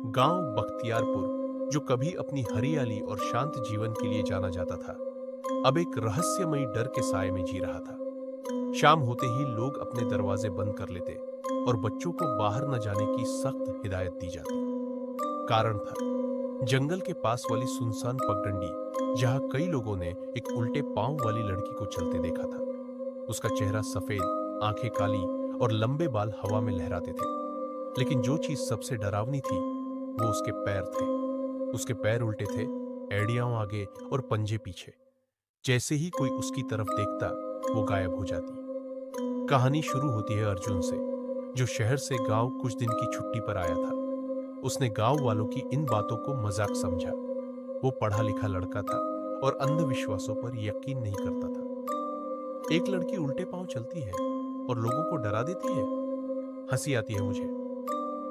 गांव बख्तियारपुर, जो कभी अपनी हरियाली और शांत जीवन के लिए जाना जाता था, अब एक रहस्यमयी डर के साए में जी रहा था। शाम होते ही लोग अपने दरवाजे बंद कर लेते और बच्चों को बाहर न जाने की सख्त हिदायत दी जाती। कारण था जंगल के पास वाली सुनसान पगडंडी, जहां कई लोगों ने एक उल्टे पांव वाली लड़की को चलते देखा था। उसका चेहरा सफेद, आंखें काली और लंबे बाल हवा में लहराते थे। लेकिन जो चीज सबसे डरावनी थी वो उसके पैर थे। उसके पैर उल्टे थे, एड़ियां आगे और पंजे पीछे। जैसे ही कोई उसकी तरफ देखता, वो गायब हो जाती। कहानी शुरू होती है अर्जुन से, जो शहर से गांव कुछ दिन की छुट्टी पर आया था। उसने गांव वालों की इन बातों को मजाक समझा। वो पढ़ा लिखा लड़का था और अंधविश्वासों पर यकीन नहीं करता था। एक लड़की उल्टे पांव चलती है और लोगों को डरा देती है। हंसी आती है मुझे,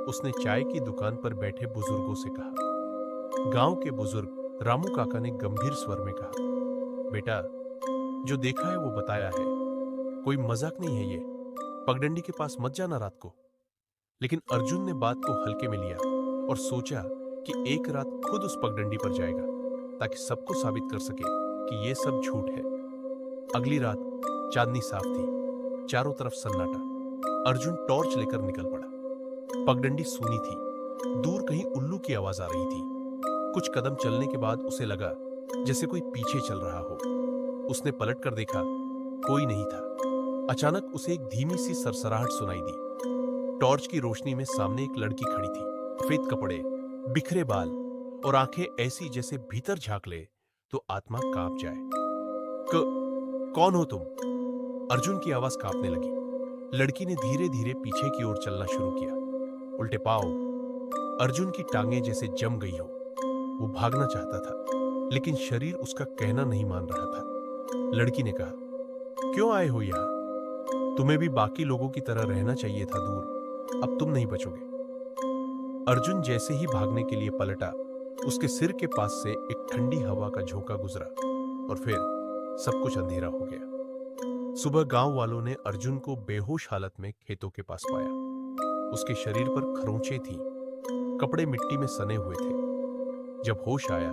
उसने चाय की दुकान पर बैठे बुजुर्गों से कहा। गांव के बुजुर्ग रामू काका ने गंभीर स्वर में कहा, बेटा, जो देखा है वो बताया है, कोई मजाक नहीं है ये। पगडंडी के पास मत जाना रात को। लेकिन अर्जुन ने बात को हल्के में लिया और सोचा कि एक रात खुद उस पगडंडी पर जाएगा, ताकि सबको साबित कर सके कि ये सब झूठ है। अगली रात चांदनी साफ थी, चारों तरफ सन्नाटा। अर्जुन टॉर्च लेकर निकल पड़ा। पगडंडी सूनी थी, दूर कहीं उल्लू की आवाज आ रही थी। कुछ कदम चलने के बाद उसे लगा जैसे कोई पीछे चल रहा हो। उसने पलट कर देखा, कोई नहीं था। अचानक उसे एक धीमी सी सरसराहट सुनाई दी। टॉर्च की रोशनी में सामने एक लड़की खड़ी थी, सफेद कपड़े, बिखरे बाल और आंखें ऐसी जैसे भीतर झांक ले तो आत्मा कांप जाए। कौन हो तुम? अर्जुन की आवाज कांपने लगी। लड़की ने धीरे धीरे पीछे की ओर चलना शुरू किया। उल्टे पांव, अर्जुन की टांगें जैसे जम गई हो। वो भागना चाहता था, लेकिन शरीर उसका कहना नहीं मान रहा था। लड़की ने कहा, क्यों आए हो यहां? तुम्हें भी बाकी लोगों की तरह रहना चाहिए था दूर। अब तुम नहीं बचोगे। अर्जुन जैसे ही भागने के लिए पलटा, उसके सिर के पास से एक ठंडी हवा का झोंका गुजरा और फिर सब कुछ अंधेरा हो गया। सुबह गांव वालों ने अर्जुन को बेहोश हालत में खेतों के पास पाया। उसके शरीर पर खरोंचें थीं, कपड़े मिट्टी में सने हुए थे। जब होश आया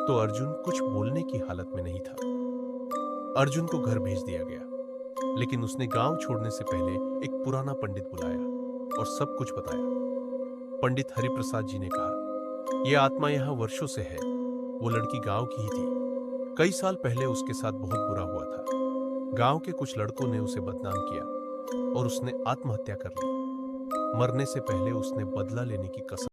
तो अर्जुन कुछ बोलने की हालत में नहीं था। अर्जुन को घर भेज दिया गया, लेकिन उसने गांव छोड़ने से पहले एक पुराना पंडित बुलाया और सब कुछ बताया। पंडित हरिप्रसाद जी ने कहा, यह आत्मा यहां वर्षों से है। वो लड़की गांव की ही थी। कई साल पहले उसके साथ बहुत बुरा हुआ था। गांव के कुछ लड़कों ने उसे बदनाम किया और उसने आत्महत्या कर ली। मरने से पहले उसने बदला लेने की कसम